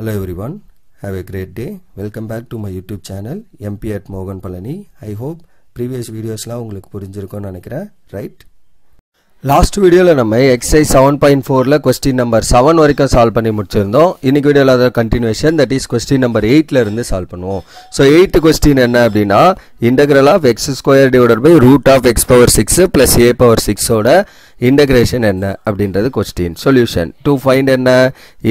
Hello everyone, have a great day. Welcome back to my YouTube channel MP at Mogan Palani. I hope previous videos la உங்களுக்கு புரிஞ்சிருக்கும்னு நினைக்கிறேன், right? Last video la நம்ம exercise 7.4 la question number 7 வரைக்கும் solve பண்ணி முடிச்சிருந்தோம். இன்னைக்கு வீடியோல அதோட continuation, that is question number 8 ல இருந்து solve பண்ணுவோம். So 8th question என்ன அப்படினா integral of x square divided by root of x power 6 plus a power 6 ஓட integration என்ன அப்படின்றது question. Solution to find என்ன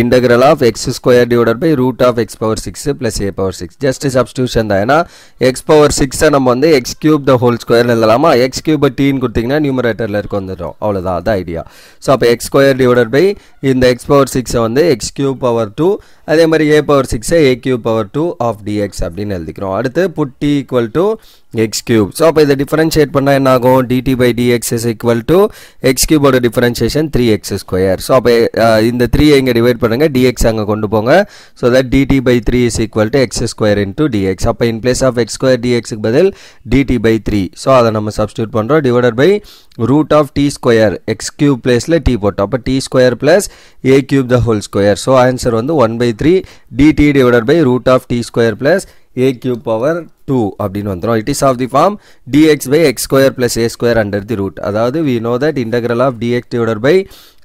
integral of x square divided by root of x power 6 plus a power 6. Just substitution தான். ஏனா x power 6 நம்ம வந்து x cube the whole square எழுதலாமா? x cube t ன்னு கொடுத்தீங்கன்னா numeratorல இருக்கு வந்துரும். அவ்வளவுதான் அது ஐடியா. சோ அப்ப x square divided by இந்த x power 6 வந்து x cube power 2, அதே மாதிரி a power 6 a cube power 2 of dx அப்படினு எழுதிக்கிறோம். அடுத்து put t equal to x cube. So அப்ப இத டிஃபரன்ஷியேட் பண்ணா என்ன ஆகும்? dt by dx is equal to x cube ஓட டிஃபரன்ஷியேஷன் 3x square. So அப்ப இந்த 3 இங்க டிவைட் பண்ணுங்க, dx அங்க கொண்டு போங்க. So that dt by 3 is equal to x square into dx. அப்ப in place of x square dx க்கு பதில் dt by 3. So அத நம்ம சப்ஸ்டிட்யூட் பண்றோம். divided by root of t square, x cube placeல t போட்டோம். அப்ப t square plus a cube the whole square. So answer வந்து 1 by 3 dt divided by root of t square plus a cube power 2 அப்படினு வந்துரும். It is of the form dx by x square plus a square under the root. அதாவது we know that integral of dx divided by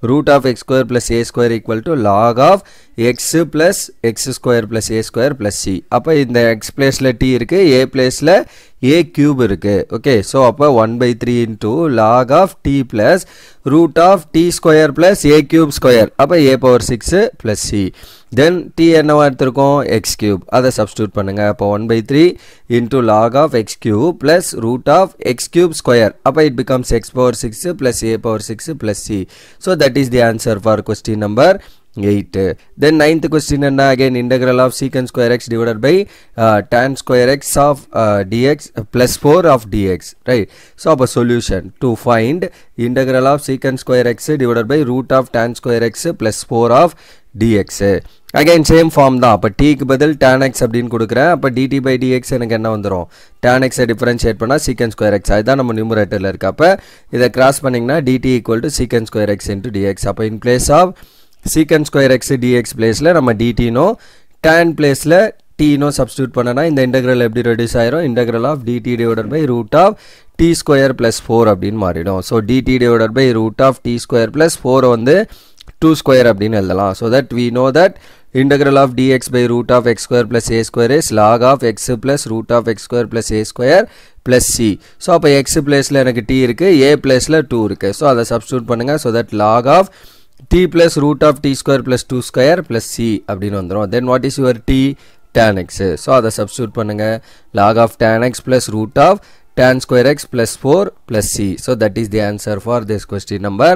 root of x square plus a square equal to log of x plus x square plus a square plus c. அப்ப இந்த x placeல t இருக்கு, a placeல a cube இருக்கு. Okay, so அப்ப 1 by 3 into log of t plus root of t square plus a cube square. அப்ப a power 6 plus c. Then t என்னவா எடுத்திருக்கோம்? x cube. அத substitute பண்ணுங்க. அப்ப 1 by 3 into log of x cube plus root of x cube square. அப்ப it becomes x power 6 plus a power 6 plus c. So that is the answer for question number 8. Then 9th question enna? Again integral of secant square x divided by tan square x of dx plus 4 of dx, right? So appa solution to find integral of secant square x divided by root of tan square x plus 4 of dx. Again same form தான். அப்ப t க்கு பதில் tan x அப்படினு கொடுக்கிறேன். அப்ப dt by dx எனக்கு என்ன வந்துரும்? tan x டிஃபரன்ஷியேட் பண்ணா secant square x. அதுதான் நம்ம நியூமரேட்டர்ல இருக்கு. அப்ப இத கிராஸ் பண்ணீங்கன்னா dt equal to secant square x into dx. அப்ப in place of secant square x dx placeல நம்ம dt நோ tan placeல t நோ சப்ஸ்டிட்யூட் பண்ணனா இந்த இன்டெகிரல் எப்படி ரெடியூஸ் ஆயிரும்? integral of dt divided by root of t square plus 4 அப்படினு மாறிடும். So dt divided by root of t square plus 4 வந்து 2 square அப்படினு எழுதலாம். So that we know that integral of dx by root of x square plus a square is log of x plus root of x square plus a square plus c. So அப்ப x placeல எனக்கு t இருக்கு, a placeல 2 இருக்கு. So அத substitute பண்ணுங்க. So that log of t plus root of t square plus 2 square plus c அப்படினு வந்துரும். Then what is your t? tan x. So அத substitute பண்ணுங்க. log of tan x plus root of tan square x plus 4 plus c. So that is the answer for this question number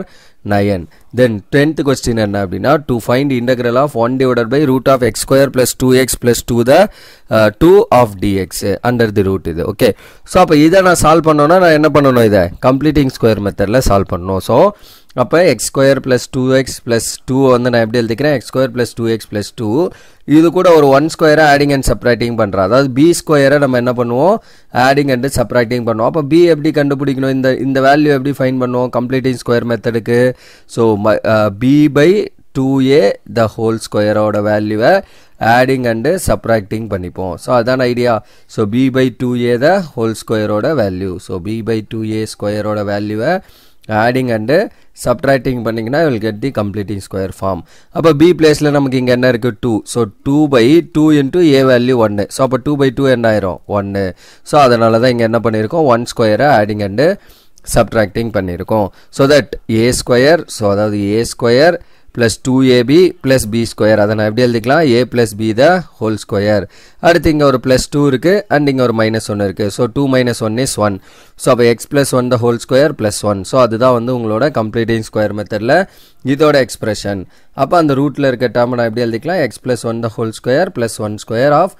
9. Then 10th question என்ன அப்படினா to find integral of 1 divided by root of x square plus 2x plus 2 the 2 of dx under the root இது. Okay, so அப்ப இத நான் solve பண்ணனும்னா நான் என்ன பண்ணனும்? இத completing square methodல சால்வ் பண்ணனும். So அப்ப x square plus 2x plus 2 வந்து நான் எப்படி எழுதிக்கிறேன்? x square plus 2x plus 2 இது கூட ஒரு 1 square adding and subtracting பண்றோம். அதாவது b square நம்ம என்ன பண்ணுவோம்? adding and subtracting பண்ணுவோம். அப்ப b எப்படி கண்டுபிடிக்கணும்? இந்த வேல்யூ எப்படி ஃபைண்ட் பண்ணுவோம் completing square மெத்தடுக்கு? So b by 2a the whole square ஓட வேல்யூவை adding and subtracting பண்ணிப்போம். So அதான் idea. So b by 2a the whole square ஓட value. So b by 2a square ஓட வேல்யூவை adding and subtracting பண்ணீங்கன்னா you will get the completing square form. அப்ப b placeல நமக்கு இங்க என்ன இருக்கு? 2. So 2 by 2 into a value 1. So அப்ப 2 by 2 என்ன ஆயிரும்? 1. So அதனால தான் இங்க என்ன பண்ணிருக்கோம்? 1 square adding and subtracting பண்ணிருக்கோம். So that a square, so அதாவது a square plus 2ab plus b square. அத நான் எப்படி எழுதிக்கலாம்? a plus b the whole square. அடுத்து இங்க ஒரு plus 2 இருக்கு and இங்க ஒரு minus 1 இருக்கு. So 2 minus 1 is 1. So அப்ப x plus 1 the whole square plus 1. So அதுதான் வந்து உங்களோட completing square methodல இதோட expression. அப்ப அந்த ரூட்ல இருக்க டேர்ம் நான் எப்படி எழுதிக்கலாம்? x plus 1 the whole square plus 1 square of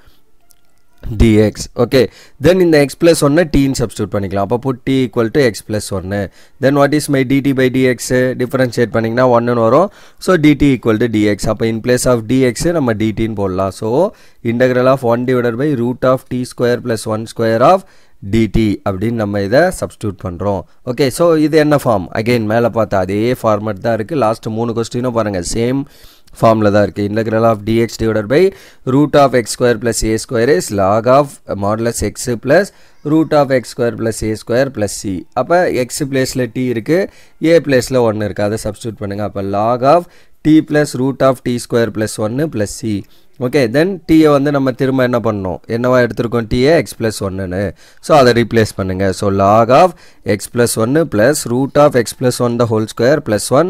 dx. Okay, then in the x plus 1 t in substitute பண்ணிக்கலாம். அப்ப put t equal to x plus 1. Then what is my dt by dx? differentiate பண்ணீங்கன்னா 1 ன்னு வரும். So dt equal to dx. அப்ப in place of dx நம்ம dt ன்னு போடலாம். So integral of 1 divided by root of t square plus 1 square of dt அப்படினு நம்ம இத சப்ஸ்டிட்யூட் பண்றோம். ஓகே, சோ இது என்ன ஃபார்ம்? அகைன் மேல பார்த்தா அதே ஃபார்மட் தான் இருக்கு. லாஸ்ட் 3 क्वेश्चनோ பாருங்க சேம் ஃபார்மில் தான் இருக்குது. Integral of dx divided by root of x square plus a square is log of modulus x plus root of x square plus a square plus c. அப்போ எக்ஸ் பிளேஸில் t இருக்குது, a பிளேஸில் 1 இருக்குது, அதை substitute பண்ணுங்கள். அப்போ log of t plus root of t square plus 1 plus c. Okay, then டீயை வந்து நம்ம திரும்ப என்ன பண்ணணும், என்னவா எடுத்துருக்கோம், டீயை எக்ஸ் ப்ளஸ் 1ன்னு. ஸோ அதை ரீப்ளேஸ் பண்ணுங்கள். So log of x plus 1 plus root of x plus 1 the whole square plus 1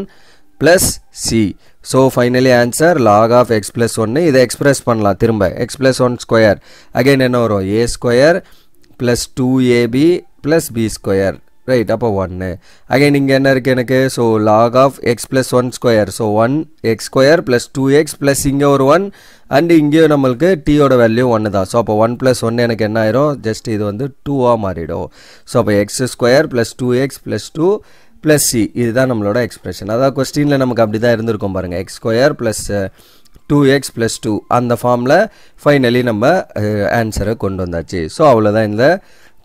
plus C. So finally answer log of x plus 1. இதை எக்ஸ்பிரஸ் பண்ணலாம் திரும்ப. எக்ஸ் ப்ளஸ் 1 ஸ்கொயர் அகைன் என்ன வரும், a square plus 2ab plus B square, right. அப்போ 1 again இங்கே என்ன இருக்குது எனக்கு, so log of x plus 1 square, so 1 x square plus 2x plus இங்கே ஒரு 1 அண்ட் இங்கேயும் நம்மளுக்கு டீயோட வேல்யூ 1 தான். ஸோ அப்போ 1 ப்ளஸ் 1 எனக்கு என்ன ஆயிரும், ஜஸ்ட் இது வந்து 2ஆக மாறிடும். ஸோ அப்போ x square plus 2x plus 2 plus C, இதுதான் நம்மளோட எக்ஸ்பிரஷன். அதாவது கொஸ்டினில் நமக்கு அப்படி தான் இருந்திருக்கும் பாருங்கள், X square plus 2x plus 2 அந்த ஃபார்மில் ஃபைனலி நம்ம ஆன்சரை கொண்டு வந்தாச்சு. ஸோ அவ்வளோதான் இந்த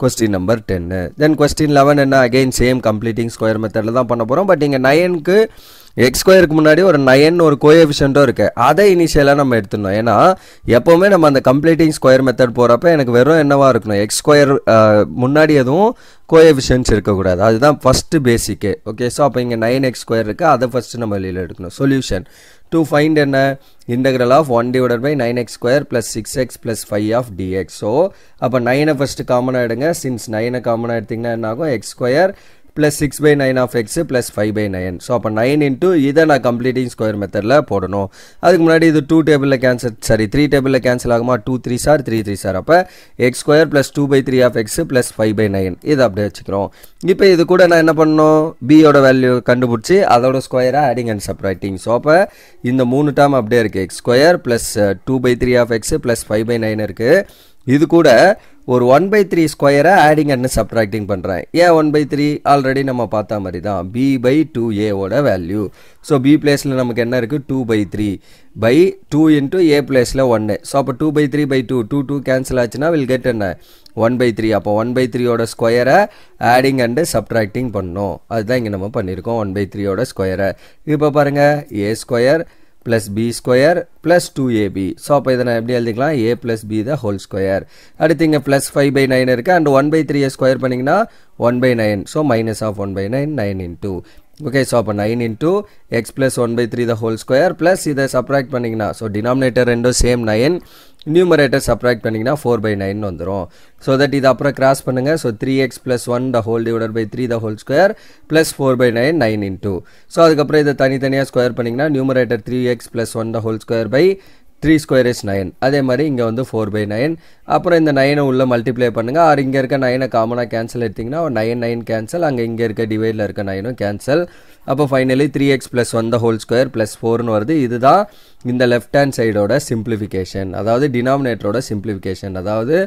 கொஸ்டின் நம்பர் 10. தென் கொஸ்டின் 11 என்ன, அகெயின் சேம் கம்ப்ளீட்டிங் ஸ்கொயர் மெத்தடில் தான் பண்ண போகிறோம். பட் இங்கே 9க்கு எக்ஸ் ஸ்கொயருக்கு முன்னாடி ஒரு 9 ஒரு கோஎஃபிஷியன்ட்டும் இருக்குது, அதை இனிஷியலாக நம்ம எடுத்துடணும். ஏன்னா எப்போவுமே நம்ம அந்த கம்ப்ளீட்டிங் ஸ்கொயர் மெத்தட் போகிறப்ப எனக்கு வெறும் என்னவாக இருக்கணும், எக்ஸ் ஸ்கொயர் முன்னாடி எதுவும் கோஎஃபிஷியன்ட்ஸ் இருக்கக்கூடாது, அதுதான் ஃபஸ்ட்டு பேசிக்கு. ஓகே, ஸோ அப்போ இங்கே 9x ஸ்கொயர் இருக்குது, அதை ஃபஸ்ட்டு நம்ம வெளியில் எடுக்கணும். சொல்யூஷன் டு ஃபைண்ட் என்ன, integral of 1 divided by 9x square plus 6x plus 5 of dx. So அப்போ 9 ஃபஸ்ட்டு காமனாக எடுங்க. சின்ஸ் 9 காமனாக எடுத்திங்கன்னா என்ன ஆகும், x square plus 6/9 of x plus 5/9. So அப்போ 9 இன்ட்டு இதை நான் கம்ப்ளீட்டிங் ஸ்கொயர் மெத்தடில் போடணும். அதுக்கு முன்னாடி இது 2 டேபிளில் கேன்சல், சாரி 3 டேபிளில் கேன்சல் ஆகுமா, 2 3s ஆர் 3 3s ஆர். அப்போ x square plus 2/3 of x plus 5/9 இதை அப்படியே வச்சுக்கிறோம். இப்போ இது கூட நான் என்ன பண்ணணும், பியோட வேல்யூ கண்டுபிடிச்சி அதோட ஸ்கொயராக ஆடிங் அண்ட் சப்ராக்டிங். ஸோ அப்போ இந்த 3 டேர்ம் அப்படியே இருக்குது, x square plus 2/3 of x plus 5/9 இருக்குது. இது கூட ஒரு 1/3 ஸ்கொயரை ஆடிங் அண்ட் சப்ராக்டிங் பண்ணுறேன். ஏன் 1/3, ஆல்ரெடி நம்ம பார்த்த மாதிரி தான் b/2a ஓட வேல்யூ. ஸோ b பிளேஸில் நமக்கு என்ன இருக்குது, 2/3 பை 2 இன்ட்டு a பிளேஸில் 1. ஸோ அப்போ 2/3/2 2 கேன்சல் ஆச்சுன்னா வில் கெட் என்ன, 1/3. அப்போ 1/3 ஓட ஸ்கொயரை ஆடிங் அண்டு சப்ராக்டிங் பண்ணோம். அதுதான் இங்கே நம்ம பண்ணியிருக்கோம், 1/3 ஓட ஸ்கொயரை. இப்போ பாருங்கள், a square plus B square plus 2ab. So அப்போ இதை நான் எப்படி எழுதிக்கலாம், a plus B the whole square. அடுத்து இங்கே ப்ளஸ் 5/9 இருக்குது அண்ட் 1/3 ஸ்கொயர் பண்ணிங்கன்னா 1/9. So minus of 1/9 9 into. Okay, so அப்போ 9 into x plus 1/3 the whole square plus இதை சப்ராக்ட் பண்ணிங்கன்னா, ஸோ டினாமினேட்டர் ரெண்டும் சேம் 9, நியூமரேட்டர் சப்ராக்ட் பண்ணிங்கன்னா 4/9 வந்துடும். ஸோ தட் இது அப்புறம் கிராஸ் பண்ணுங்கள். So 3x plus 1 the whole divided by 3 the whole square plus 4/9 9 into. So அதுக்கப்புறம் இதை தனித்தனியாக ஸ்கொயர் பண்ணிங்கன்னா numerator 3x plus 1 the whole square by 3 square is 9. அதே மாதிரி இங்கே வந்து 4/9. அப்புறம் இந்த 9 உள்ள மல்டிப்ளை பண்ணுங்கள். ஆர் இங்கே இருக்க 9 காமனாக கேன்சல் எடுத்திங்கன்னா 9 கேன்சல், அங்கே இங்கே இருக்க டிவைடில் இருக்க 9 கேன்சல். அப்போ finally 3x plus 1 the whole square plus 4ன்னு வருது. இதுதான் இந்த லெஃப்ட் ஹேண்ட் சைடோட சிம்பிளிஃபிகேஷன், அதாவது டினாமினேட்டரோட சிம்பிளிஃபிகேஷன். அதாவது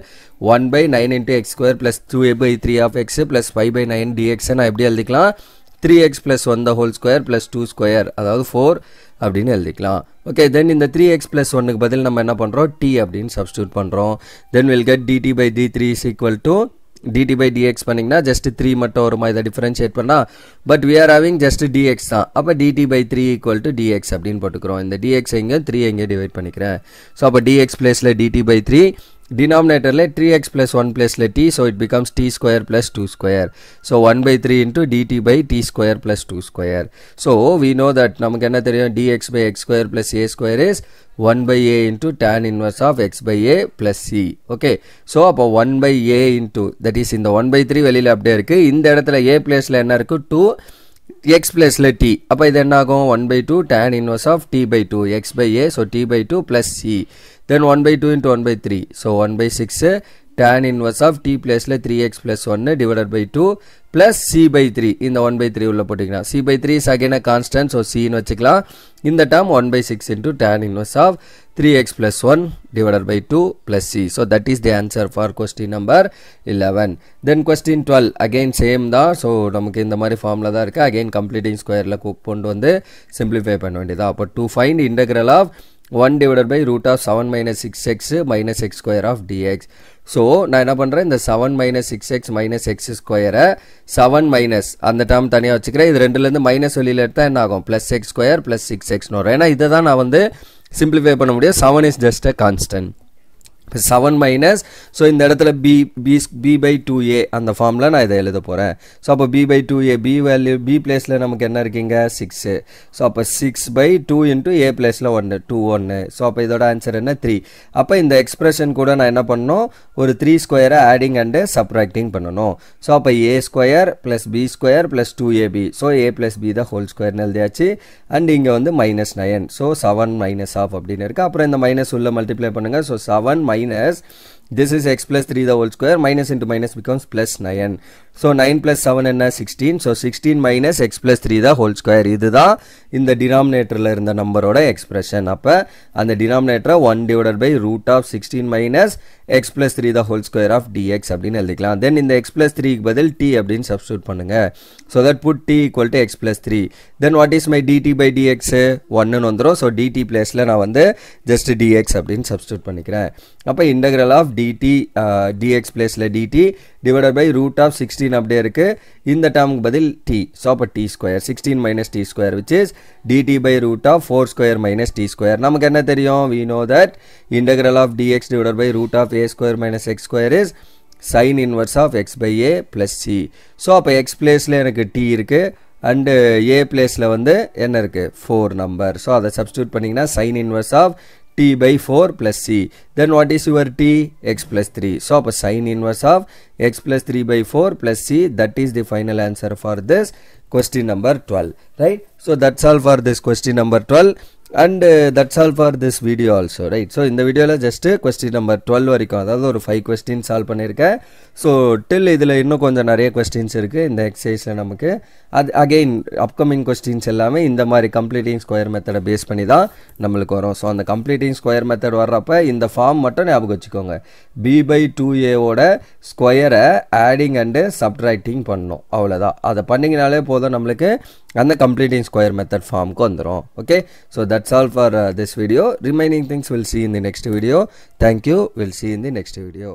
1/9 into x square plus 2a/3 of x plus 5/9 dx நான் எப்படி எழுதிக்கலாம், 3x plus 1 the whole square plus 2 square, அதாவது 4 அப்படின்னு எழுதிக்கலாம். ஓகே, தென் இந்த 3x ப்ளஸ் 1க்கு பதில் நம்ம என்ன பண்ணுறோம், t அப்படின்னு சப்ஸ்டியூட் பண்ணுறோம். Then will get dt/d3 is equal to dt/dx பண்ணிங்கன்னா ஜஸ்ட் 3 மட்டும் வருமா, இதை டிஃபரன்ஷியேட் பண்ணால். But we are having just dx தான். அப்போ dt/3 ஈக்குவல் டு dx அப்படின்னு போட்டுக்கிறோம். இந்த dx எங்கே 3 எங்கே டிவைட் பண்ணிக்கிறேன். ஸோ அப்போ dx பிளேஸில் dt/3, denominatorல 3x plus 1 plus t, so it becomes t square plus 2 square. So 1/3 into dt by t square plus 2 square. So we know that நமக்கு என்ன தெரியும், dx by x square plus a square is 1 by a into tan inverse of x by a plus c. Okay, so அப்போ 1 by a into, that is இந்த 1/3 வெளியில் அப்படியே இருக்கு. இந்த இடத்துல a placeல என்ன இருக்கு, 2 x placeல t. அப்போ இது என்ன ஆகும், 1/2 tan inverse of t by 2 x by a, so t by 2 plus c. Then 1/2 into 1/3, so 1/6 tan inverse of t placeல 3x plus 1 divided by 2 plus c by 3. இந்த 1/3 உள்ள போட்டிங்கன்னா c by 3 is again a constant, so c ன்னு வச்சுக்கலாம். இந்த term 1/6 into tan inverse of 3x plus 1 divided by 2 plus c. So that is the answer for question number 11. Then question 12 again same தான். so நமக்கு இந்த மாதிரி formula தான் இருக்கு. again completing squareல கொண்டு வந்து simplify பண்ண வேண்டியதா. அப்போ to find integral of 1 divided by root of 7 minus 6x minus x square of dx. So நான் என்ன பண்ணுறேன், இந்த 7 minus 6x minus x square 7 minus அந்த டேர்ம் தனியாக வச்சுக்கிறேன். இது ரெண்டுலேருந்து மைனஸ் வெளியில் எடுத்தால் என்ன ஆகும், plus X square plus 6x வரும். ஏன்னா இதை தான் நான் வந்து சிம்பிளிஃபை பண்ண முடியும். 7 is just a constant. 7 minus, so இந்த இடத்துல b by 2a அந்த ஃபார்மில் நான் இதை எழுத போகிறேன். ஸோ அப்போ b by 2a, b value b பிளேஸில் நமக்கு என்ன இருக்குங்க 6. ஸோ அப்போ 6 by 2 into a பிளேஸில் 1 2 1. ஸோ அப்போ இதோட ஆன்சர் என்ன 3. அப்போ இந்த எக்ஸ்பிரஷன் கூட நான் என்ன பண்ணணும், ஒரு 3 ஸ்கொயரை ஆடிங் அண்டு சப்ராக்டிங் பண்ணணும். ஸோ அப்போ a square plus b square plus 2ab. So a plus b தான் ஹோல் ஸ்கொயர்னு எழுதியாச்சு. அண்ட் இங்கே வந்து -9. ஸோ 7 minus ஆஃப் அப்படின்னு இருக்குது. அப்புறம் இந்த மைனஸ் உள்ள மல்டிப்ளை பண்ணுங்கள். So 7 minus, this is x plus 3 the whole square, minus into minus becomes plus 9. So 9 plus 7 என்ன 16. So 16 minus x plus 3 the whole square. இதுதான் இந்த டினாமினேட்டரில் இருந்த நம்பரோட எக்ஸ்பிரஷன். அப்போ அந்த டினாமினேட்டரை 1 divided by root of 16 minus x plus 3 the whole square of dx அப்படின்னு எழுதிக்கலாம். தென் இந்த x plus 3 பதில் t அப்படின்னு சப்ஸ்டியூட் பண்ணுங்க. So that put t equal to x plus 3. Then what is my dt by dx? 1 வந்துரும். So dt பிளேஸில் நான் வந்து just dx அப்படின்னு சப்ஸ்டியூட் பண்ணிக்கிறேன். அப்போ integral of dt dx பிளேஸில் dt divided by root of 16 அப்படியே இருக்கு. இந்த டேர்முக்கு பதில் t. ஸோ அப்போ t square 16 minus t square which is dt by root of 4 square minus t square. நமக்கு என்ன தெரியும், we know that integral of dx divided by root of a square minus x square is sin inverse of x by a plus c. So அப்போ x பிளேஸில் எனக்கு t இருக்கு and a பிளேஸில் வந்து என்ன இருக்கு 4 நம்பர். ஸோ அதை substitute பண்ணிங்கன்னா sin inverse of t by 4 plus c. Then what is your t? x plus 3. So அப்போ sin inverse of x plus 3 by 4 plus c. That is the final answer for this question number 12. Right? So that's all for this question number 12. And that's all for this video also, right? So இந்த வீடியோவில் just question number 12 வரைக்கும், அதாவது ஒரு 5 questions solve பண்ணியிருக்கேன். So till இதில் இன்னும் கொஞ்சம் நிறைய questions இருக்குது இந்த எக்ஸசைஸில் நமக்கு. அது அகெயின் அப்கமிங் questions எல்லாமே இந்த மாதிரி கம்ப்ளீட்டிங் ஸ்கொயர் மெத்தடை பேஸ் பண்ணி தான் நம்மளுக்கு வரும். ஸோ அந்த கம்ப்ளீட்டிங் ஸ்கொயர் மெத்தட் வர்றப்ப இந்த ஃபார்ம் மட்டும் ஞாபகம் வச்சுக்கோங்க. b by 2aவோட ஸ்கொயரை ஆடிங் அண்டு சப்ட்ராக்டிங் பண்ணணும், அவ்வளோதான். அதை பண்ணிங்கனாலே போதும், நம்மளுக்கு அந்த கம்ப்ளீட்டிங் ஸ்கொயர் மெத்தட் ஃபார்முக்கு வந்துடும். Okay, so that's all for this video. Remaining things we'll see in the next video. Thank you. We'll see in the next video.